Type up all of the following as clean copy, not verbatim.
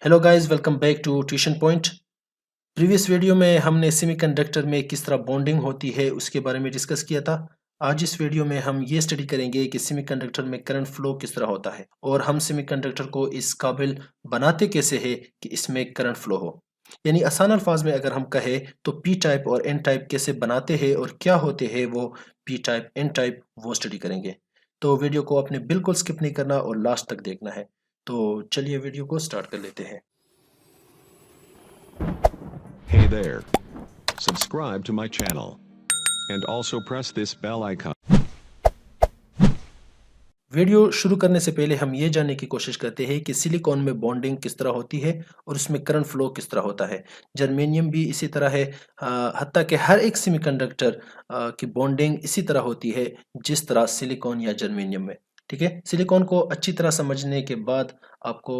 Hello guys, welcome back to tuition point. Previous video में हमने semiconductor में किस तरह बॉन्डिंग होती है उसके बारे में डिस्कस किया था। आज इस वीडियो में हम ये स्टडी करेंगे कि सेमीकंडक्टर में करंट फ्लो किस तरह होता है और हम सेमीकंडक्टर को इस काबिल बनाते कैसे हैं कि इसमें करंट फ्लो हो। यानी आसान अल्फाज में अगर हम कहें तो पी टाइप और एन टाइप कैसे बनाते हैं और क्या होते हैं वो पी टाइप एन टाइप, वो स्टडी करेंगे। तो वीडियो को आपने बिल्कुल स्किप नहीं करना और लास्ट तक देखना है। तो चलिए वीडियो को स्टार्ट कर लेते हैं। Hey there. Subscribe to my channel. And also press this bell icon. Video शुरू करने से पहले हम ये जानने की कोशिश करते हैं कि सिलिकॉन में बॉन्डिंग किस तरह होती है और उसमें करंट फ्लो किस तरह होता है। जर्मेनियम भी इसी तरह है। हत्ता कि हर एक सेमीकंडक्टर की बॉन्डिंग इसी तरह होती है जिस तरह सिलिकॉन या जर्मेनियम में। ठीक है, सिलिकॉन को अच्छी तरह समझने के बाद आपको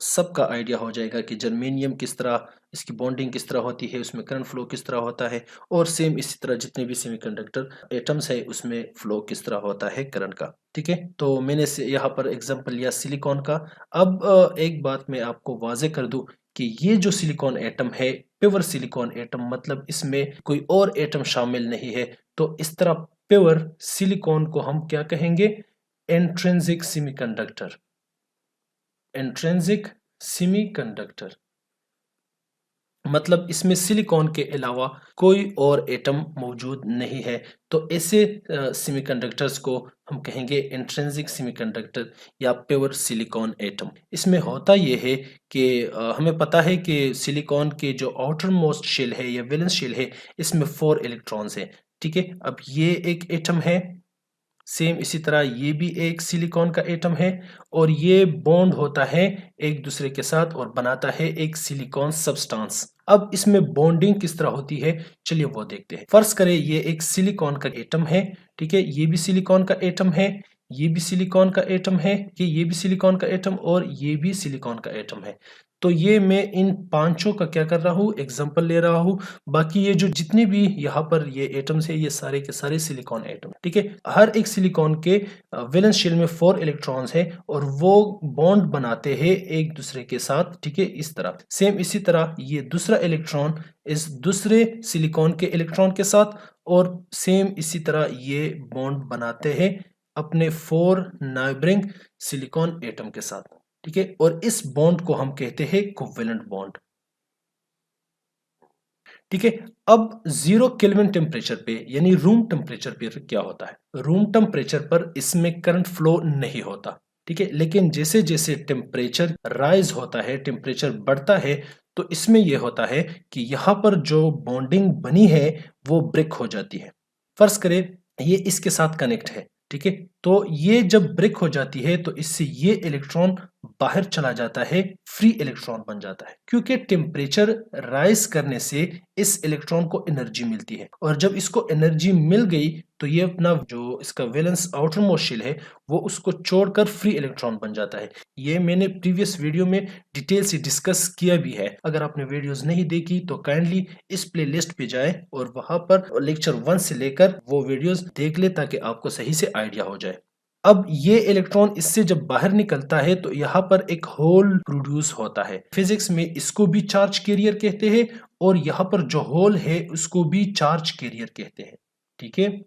सबका आइडिया हो जाएगा कि जर्मेनियम किस तरह, इसकी बॉन्डिंग किस तरह होती है, उसमें करंट फ्लो किस तरह होता है और सेम इसी तरह जितने भी सेमीकंडक्टर एटम्स है उसमें फ्लो किस तरह होता है करंट का। ठीक है, तो मैंने यहाँ पर एग्जांपल लिया सिलिकॉन का। अब एक बात मैं आपको वाजे कर दूं कि ये जो सिलिकॉन एटम है प्योर सिलिकॉन एटम, मतलब इसमें कोई और एटम शामिल नहीं है। तो इस तरह प्योर सिलिकॉन को हम क्या कहेंगे? Intrinsic semiconductor. इंट्रिंसिक सेमीकंडक्टर मतलब इसमें सिलिकॉन के अलावा कोई और एटम मौजूद नहीं है। तो ऐसे सेमीकंडक्टर्स को हम कहेंगे इंट्रिंसिक सेमीकंडक्टर या प्योर सिलिकॉन एटम। इसमें होता यह है कि हमें पता है कि सिलिकॉन के जो आउटर मोस्ट शेल है या वैलेंस शेल है इसमें 4 इलेक्ट्रॉन्स है। ठीक है, अब ये एक एटम है, सेम इसी तरह ये भी एक सिलिकॉन का एटम है और ये बॉन्ड होता है एक दूसरे के साथ और बनाता है एक सिलिकॉन सब्सटेंस। अब इसमें बॉन्डिंग किस तरह होती है चलिए वो देखते हैं। फर्ज करें ये एक सिलिकॉन का एटम है। ठीक है, ये भी सिलिकॉन का एटम है, ये भी सिलिकॉन का एटम है, कि ये भी सिलिकॉन का एटम और ये भी सिलिकॉन का एटम है। तो ये मैं इन पांचों का क्या कर रहा हूँ, एग्जांपल ले रहा हूँ। बाकी ये जो जितने भी यहाँ पर ये एटम्स है ये सारे के सारे सिलिकॉन एटम। ठीक है, हर एक सिलिकॉन के वैलेंस शेल में 4 इलेक्ट्रॉन्स है और वो बॉन्ड बनाते हैं एक दूसरे के साथ। ठीक है, इस तरह सेम इसी तरह ये दूसरा इलेक्ट्रॉन इस दूसरे सिलिकॉन के इलेक्ट्रॉन के साथ और सेम इसी तरह ये बॉन्ड बनाते हैं अपने 4 नाइबरिंग सिलिकॉन एटम के साथ। ठीक है, और इस बॉन्ड को हम कहते हैं कोवेलेंट बॉन्ड। ठीक है, अब 0 केल्विन टेम्परेचर पे यानी रूम टेम्परेचर पे क्या होता है? रूम टेम्परेचर पर इसमें करंट फ्लो नहीं होता। ठीक है, लेकिन जैसे जैसे टेम्परेचर राइज होता है, टेम्परेचर बढ़ता है, तो इसमें यह होता है कि यहाँ पर जो बॉन्डिंग बनी है वो ब्रेक हो जाती है। फर्ज करें ये इसके साथ कनेक्ट है। ठीक है, तो ये जब ब्रेक हो जाती है तो इससे ये इलेक्ट्रॉन बाहर चला जाता है, फ्री इलेक्ट्रॉन बन जाता है, क्योंकि टेम्परेचर राइज करने से इस इलेक्ट्रॉन को एनर्जी मिलती है और जब इसको एनर्जी मिल गई तो ये अपना जो इसका वैलेंस आउटर मोस्ट शेल है वो उसको छोड़कर फ्री इलेक्ट्रॉन बन जाता है। ये मैंने प्रीवियस वीडियो में डिटेल से डिस्कस किया भी है। अगर आपने वीडियोस नहीं देखी तो काइंडली इस प्लेलिस्ट पे जाए और वहां पर लेक्चर 1 से लेकर वो वीडियोस देख ले ताकि आपको सही से आइडिया हो जाए। अब ये इलेक्ट्रॉन इससे जब बाहर निकलता है तो यहाँ पर एक होल प्रोड्यूस होता है। फिजिक्स में इसको भी चार्ज कैरियर कहते हैं और यहाँ पर जो होल है उसको भी चार्ज कैरियर कहते हैं। ठीक है,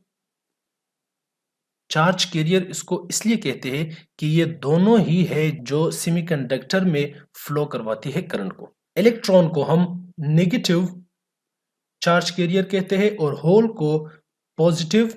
चार्ज कैरियर इसको इसलिए कहते हैं कि ये दोनों ही है जो सेमीकंडक्टर में फ्लो करवाती है करंट को। इलेक्ट्रॉन को हम नेगेटिव चार्ज कैरियर कहते हैं और होल को पॉजिटिव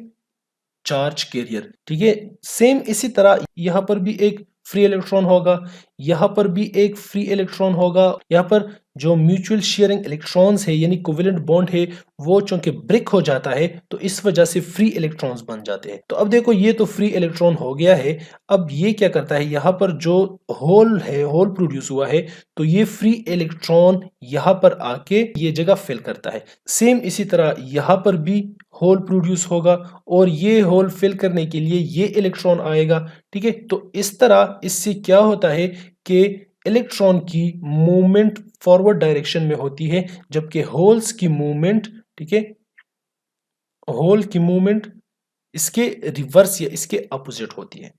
चार्ज कैरियर। ठीक है, सेम इसी तरह यहाँ पर भी एक फ्री इलेक्ट्रॉन होगा, यहाँ पर भी एक फ्री इलेक्ट्रॉन होगा। यहाँ पर जो म्यूचुअल शेयरिंग इलेक्ट्रॉन्स है यानी कोवेलेंट बॉन्ड है वो चूंकि ब्रेक हो जाता है तो इस वजह से फ्री इलेक्ट्रॉन्स बन जाते हैं। तो अब देखो ये तो फ्री इलेक्ट्रॉन हो गया है। अब ये क्या करता है, यहाँ पर जो होल है, होल प्रोड्यूस हुआ है, तो ये फ्री इलेक्ट्रॉन यहाँ पर आके ये जगह फिल करता है। सेम इसी तरह यहाँ पर भी होल प्रोड्यूस होगा और ये होल फिल करने के लिए ये इलेक्ट्रॉन आएगा। ठीक है, तो इस तरह इससे क्या होता है कि इलेक्ट्रॉन की मूवमेंट फॉरवर्ड डायरेक्शन में होती है जबकि होल्स की मूवमेंट, ठीक है, होल की मूवमेंट इसके रिवर्स या इसके अपोजिट होती है।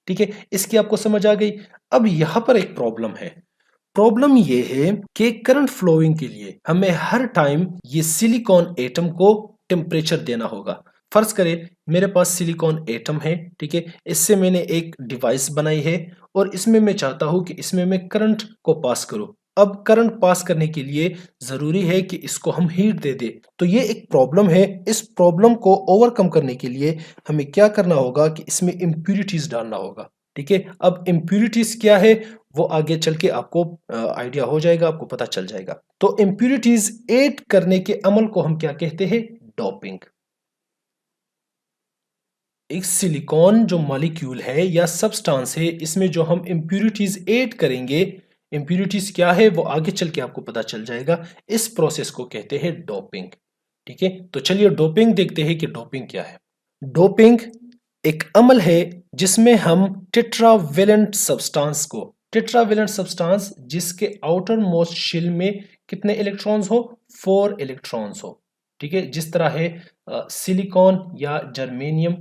ठीक है, इसकी आपको समझ आ गई। अब यहां पर एक प्रॉब्लम है। प्रॉब्लम ये है कि करंट फ्लोइंग के लिए हमें हर टाइम ये सिलिकॉन एटम को टेम्परेचर देना होगा। फर्ज करें मेरे पास सिलिकॉन एटम है, ठीक है, इससे मैंने एक डिवाइस बनाई है और इसमें मैं चाहता हूं कि इसमें मैं करंट को पास करूं। अब करंट पास करने के लिए जरूरी है कि इसको हम हीट दे दे, तो ये एक प्रॉब्लम है। इस प्रॉब्लम को ओवरकम करने के लिए हमें क्या करना होगा कि इसमें इम्प्यूरिटीज डालना होगा, ठीक है। अब इम्प्यूरिटीज क्या है वो आगे चल के आपको आइडिया हो जाएगा, आपको पता चल जाएगा। तो इम्प्यूरिटीज ऐड करने के अमल को हम क्या कहते हैं? डोपिंग। एक सिलिकॉन जो मॉलिक्यूल है या सब्सटेंस है, इसमें जो हम इम्प्यूरिटीज ऐड करेंगे, इम्प्यूरिटीज क्या है वो आगे चल के आपको पता चल जाएगा। इस प्रोसेस को कहते हैं डोपिंग, ठीक है। तो चलिए डोपिंग देखते हैं कि डोपिंग क्या है। डोपिंग एक अमल है जिसमें हम टेट्रावेलेंट सब्सटेंस को, टेट्रावेलेंट सब्सटेंस जिसके आउटर मोस्ट शेल में कितने इलेक्ट्रॉन्स हो? 4 इलेक्ट्रॉन्स हो, ठीक है। जिस तरह है सिलिकॉन या जर्मेनियम,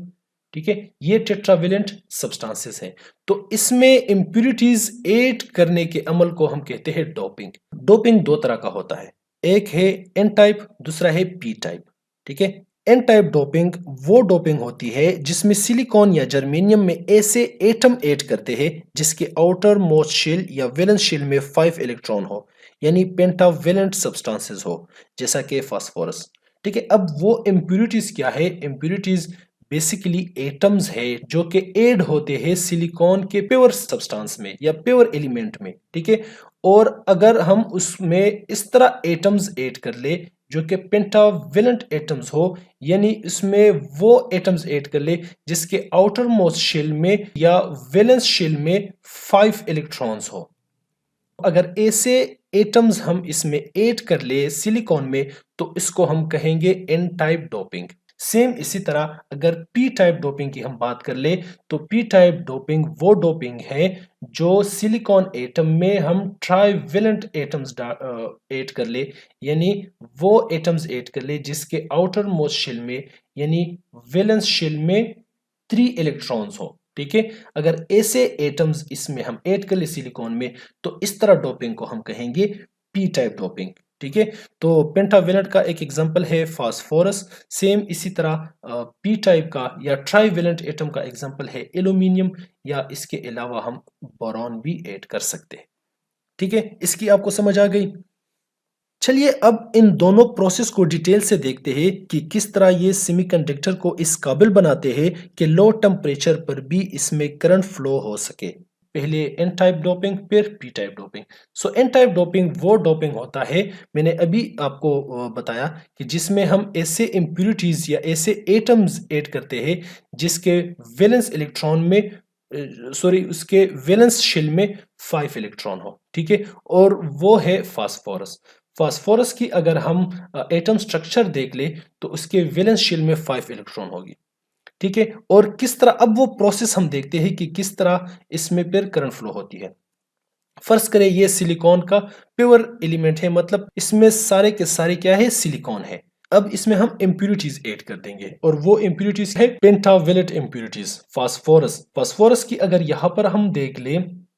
ठीक है, ये टेट्रावेलेंट सब्सटेंसेस हैं। तो इसमें इंप्यूरिटीज ऐड करने के अमल को हम कहते हैं डोपिंग। डोपिंग दो तरह का होता है, एक है एन टाइप, दूसरा है पी टाइप, ठीक है। एन टाइप डोपिंग वो डोपिंग होती है जिसमें सिलिकॉन या जर्मेनियम में ऐसे एटम ऐड करते हैं जिसके आउटर मोस्ट शेल या वैलेंस शेल में 5 इलेक्ट्रॉन हो, यानी पेंटावेलेंट सब्सटेंसेस हो, जैसा कि फास्फोरस, ठीक है। अब वो इम्प्यूरिटीज क्या है? इम्प्यूरिटीज बेसिकली एटम्स है जो कि ऐड होते हैं सिलिकॉन के प्योर सब्सटेंस में या प्योर एलिमेंट में, ठीक है। और अगर हम उसमें इस तरह एटम्स ऐड कर ले जो कि पेंटावेलेंट एटम्स हो, यानी इसमें वो एटम्स ऐड कर ले जिसके आउटर मोस्ट शेल में या वैलेंस शेल में 5 इलेक्ट्रॉन्स हो। अगर ऐसे एटम्स हम इसमें ऐड कर ले सिलिकॉन में तो इसको हम कहेंगे एन टाइप डोपिंग। सेम इसी तरह अगर पी टाइप डोपिंग की हम बात कर ले तो पी टाइप डोपिंग वो डोपिंग है जो सिलिकॉन एटम में हम ट्राइवेलेंट एटम्स ऐड कर ले, यानी वो एटम्स ऐड कर ले जिसके आउटर मोस्ट शेल में यानी वैलेंस शेल में 3 इलेक्ट्रॉन्स हो, ठीक है। अगर ऐसे एटम्स इसमें हम ऐड कर ले सिलिकॉन में तो इस तरह डोपिंग को हम कहेंगे पी टाइप डोपिंग, ठीक है। तो पेंटावेलेंट का एक एग्जांपल है फास्फोरस। सेम इसी तरह पी टाइप का या ट्राइवेलेंट एटम का एग्जांपल है एल्यूमिनियम, या इसके अलावा हम बोरॉन भी ऐड कर सकते हैं, ठीक है। इसकी आपको समझ आ गई। चलिए अब इन दोनों प्रोसेस को डिटेल से देखते हैं कि किस तरह ये सेमीकंडक्टर को इस काबिल बनाते हैं कि लो टेम्परेचर पर भी इसमें करंट फ्लो हो सके। पहले एन टाइप डोपिंग, फिर पी टाइप डोपिंग। सो एन टाइप डोपिंग वो डोपिंग होता है, मैंने अभी आपको बताया, कि जिसमें हम ऐसे इम्प्यूरिटीज या ऐसे एटम्स ऐड करते हैं जिसके वैलेंस इलेक्ट्रॉन में सॉरी उसके वैलेंस शेल में 5 इलेक्ट्रॉन हो, ठीक है। और वो है फास्फोरस। फास्फोरस की अगर हम एटम स्ट्रक्चर देख ले तो उसके वैलेंस शेल में 5 इलेक्ट्रॉन होगी, ठीक है। और किस तरह, अब वो प्रोसेस हम देखते हैं कि किस तरह इसमें फिर करंट फ्लो होती है। फर्स्ट करें ये सिलिकॉन का प्योर एलिमेंट है, मतलब इसमें सारे के सारे क्या है? सिलिकॉन है। अब इसमें हम इम्प्यूरिटीज ऐड कर देंगे और वो इम्प्यूरिटीज है पेंटावेलेंट इम्प्यूरिटीज, फास्फोरस। फास्फोरस की अगर यहाँ पर हम देख ले,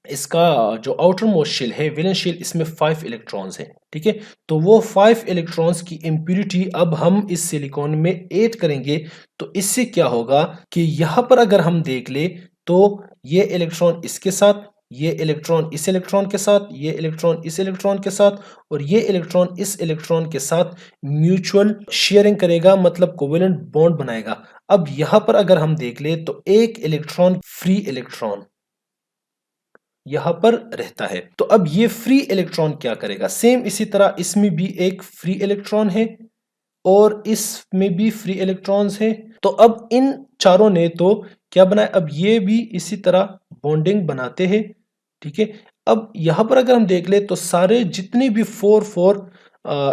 इसका जो आउटर मोस्ट शेल है वैलेंस शेल, इसमें 5 इलेक्ट्रॉन्स है, ठीक है। तो वो 5 इलेक्ट्रॉन्स की इम्प्यूरिटी अब हम इस सिलिकॉन में ऐड करेंगे तो इससे क्या होगा कि यहाँ पर अगर हम देख ले तो ये इलेक्ट्रॉन इसके साथ, ये इलेक्ट्रॉन इस इलेक्ट्रॉन के साथ, ये इलेक्ट्रॉन इस इलेक्ट्रॉन के साथ और ये इलेक्ट्रॉन इस इलेक्ट्रॉन के साथ म्यूचुअल शेयरिंग करेगा, मतलब कोवेलेंट बॉन्ड बनाएगा। अब यहां पर अगर हम देख ले तो एक इलेक्ट्रॉन फ्री इलेक्ट्रॉन यहां पर रहता है। तो अब ये फ्री इलेक्ट्रॉन क्या करेगा? सेम इसी तरह इसमें भी एक फ्री इलेक्ट्रॉन है और इसमें भी फ्री इलेक्ट्रॉन्स हैं। तो अब इन चारों ने तो क्या बनाया, अब ये भी इसी तरह बॉन्डिंग बनाते हैं, ठीक है। अब यहां पर अगर हम देख ले तो सारे जितने भी 4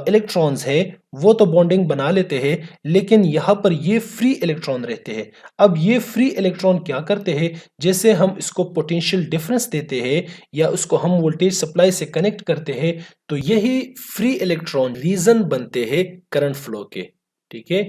इलेक्ट्रॉन्स हैं वो तो बॉन्डिंग बना लेते हैं, लेकिन यहां पर ये फ्री इलेक्ट्रॉन रहते हैं। अब ये फ्री इलेक्ट्रॉन क्या करते हैं, जैसे हम इसको पोटेंशियल डिफरेंस देते हैं या उसको हम वोल्टेज सप्लाई से कनेक्ट करते हैं तो यही फ्री इलेक्ट्रॉन रीजन बनते हैं करंट फ्लो के, ठीक है।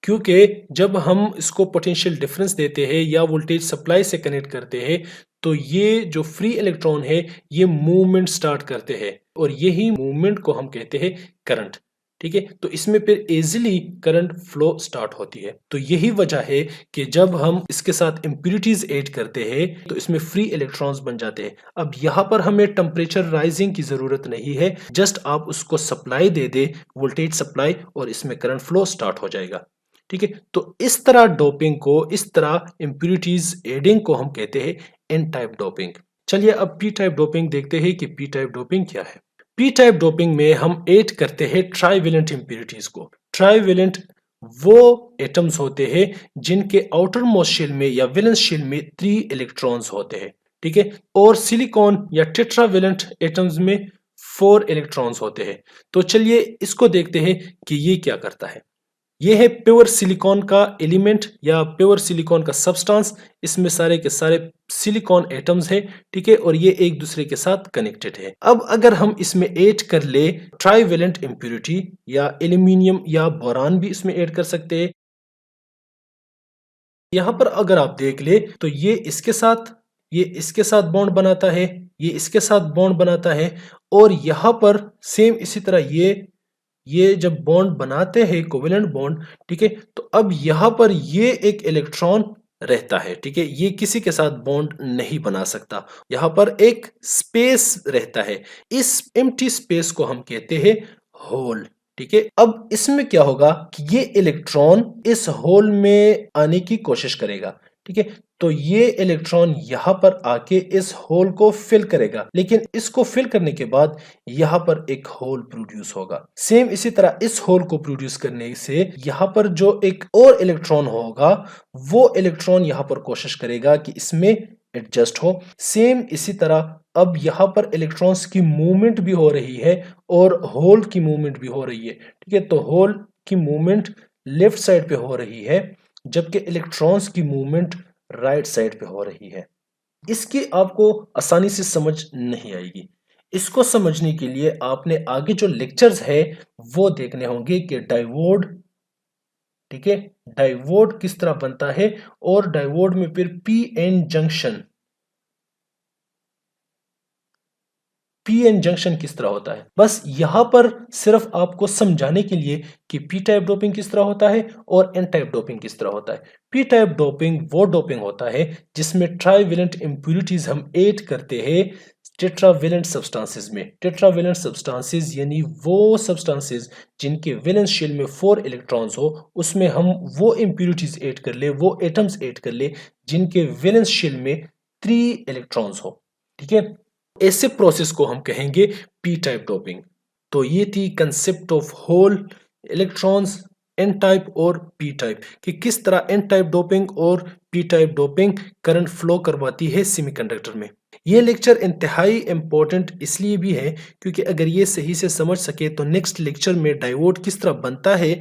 क्योंकि जब हम इसको पोटेंशियल डिफरेंस देते हैं या वोल्टेज सप्लाई से कनेक्ट करते हैं तो ये जो फ्री इलेक्ट्रॉन है ये मूवमेंट स्टार्ट करते हैं और यही मूवमेंट को हम कहते हैं करंट। ठीक है, तो इसमें फिर इजीली करंट फ्लो स्टार्ट होती है। तो यही वजह है कि जब हम इसके साथ इम्प्यूरिटीज ऐड करते हैं तो इसमें फ्री इलेक्ट्रॉन्स बन जाते हैं। अब यहाँ पर हमें टेम्परेचर राइजिंग की जरूरत नहीं है, जस्ट आप उसको सप्लाई दे दे, वोल्टेज सप्लाई, और इसमें करंट फ्लो स्टार्ट हो जाएगा। ठीक है, तो इस तरह डोपिंग को, इस तरह इम्प्यूरिटीज एडिंग को हम कहते हैं एन टाइप डोपिंग। चलिए अब पी टाइप डोपिंग देखते हैं कि पी टाइप डोपिंग क्या है। पी टाइप डोपिंग में हम ऐड करते हैं ट्राईवेलेंट इम्प्यूरिटीज को। ट्राईवेलेंट वो एटम्स होते हैं जिनके आउटर मोस्ट शेल में या वैलेंस शेल में 3 इलेक्ट्रॉन्स होते हैं। ठीक है, और सिलिकॉन या टेट्रावेलेंट एटम्स में 4 इलेक्ट्रॉन्स होते हैं। तो चलिए इसको देखते हैं कि ये क्या करता है। ये है प्योर सिलिकॉन का एलिमेंट या प्योर सिलिकॉन का सब्सटेंस। इसमें सारे के सारे सिलिकॉन एटम्स है। ठीक है, और ये एक दूसरे के साथ कनेक्टेड है। अब अगर हम इसमें ऐड कर ले ट्राईवेलेंट इम्प्यूरिटी या एल्यूमिनियम या बोरान भी इसमें ऐड कर सकते हैं। यहां पर अगर आप देख ले तो ये इसके साथ बॉन्ड बनाता है, ये इसके साथ बॉन्ड बनाता है, और यहां पर सेम इसी तरह ये जब बॉन्ड बनाते हैं कोवेलेंट बॉन्ड, ठीक है, तो अब यहां पर ये एक इलेक्ट्रॉन रहता है। ठीक है, ये किसी के साथ बॉन्ड नहीं बना सकता, यहां पर एक स्पेस रहता है। इस एम्प्टी स्पेस को हम कहते हैं होल। ठीक है, अब इसमें क्या होगा कि ये इलेक्ट्रॉन इस होल में आने की कोशिश करेगा। ठीक है, तो ये इलेक्ट्रॉन यहां पर आके इस होल को फिल करेगा, लेकिन इसको फिल करने के बाद यहां पर एक होल प्रोड्यूस होगा। सेम इसी तरह इस होल को प्रोड्यूस करने से यहां पर जो एक और इलेक्ट्रॉन होगा वो इलेक्ट्रॉन यहां पर कोशिश करेगा कि इसमें एडजस्ट हो। सेम इसी तरह अब यहां पर इलेक्ट्रॉन्स की मूवमेंट भी हो रही है और होल की मूवमेंट भी हो रही है। ठीक है, तो होल की मूवमेंट लेफ्ट साइड पे हो रही है जबकि इलेक्ट्रॉन्स की मूवमेंट राइट साइड पे हो रही है। इसकी आपको आसानी से समझ नहीं आएगी। इसको समझने के लिए आपने आगे जो लेक्चर्स है वो देखने होंगे कि डायोड, ठीक है, डायोड किस तरह बनता है और डायोड में फिर पी एन जंक्शन किस तरह होता है। बस यहां पर सिर्फ आपको समझाने के लिए कि पी टाइप डोपिंग किस तरह होता है और एन टाइप डोपिंग किस तरह होता है। पी टाइप डोपिंग वो डोपिंग होता है जिसमें ट्राईवेलेंट इंप्यूरिटीज हम ऐड करते हैं टेट्रावेलेंट सब्सटेंसेस में। टेट्रावेलेंट सब्सटेंसेस यानी वो सब्सटेंसेस जिनके वैलेंस शेल में 4 इलेक्ट्रॉन्स हो, उसमें हम वो इंप्यूरिटीज ऐड कर ले, वो एटम्स ऐड कर ले जिनके वैलेंस शेल में 3 इलेक्ट्रॉन्स हो। ठीक है, ऐसे प्रोसेस को हम कहेंगे पी टाइप डोपिंग। तो ये थी concept of hole, electrons, N type और पी टाइप, कि किस तरह एन टाइप डोपिंग और P type doping current flow करवाती है सेमीकंडक्टर में। ये लेक्चर इंतहाई इंपॉर्टेंट इसलिए भी है क्योंकि अगर ये सही से समझ सके तो नेक्स्ट लेक्चर में डायोड किस तरह बनता है,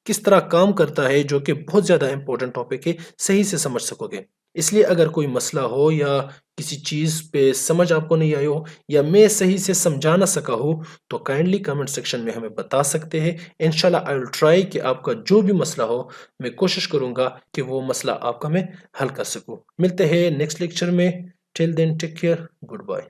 किस तरह काम करता है, जो कि बहुत ज्यादा इंपॉर्टेंट टॉपिक है, सही से समझ सकोगे। इसलिए अगर कोई मसला हो या किसी चीज पे समझ आपको नहीं आई हो या मैं सही से समझा ना सका हो तो काइंडली कमेंट सेक्शन में हमें बता सकते हैं। इंशाल्लाह आई विल ट्राई कि आपका जो भी मसला हो मैं कोशिश करूंगा कि वो मसला आपका मैं हल कर सकूं। मिलते हैं नेक्स्ट लेक्चर में। Till then take care, good bye.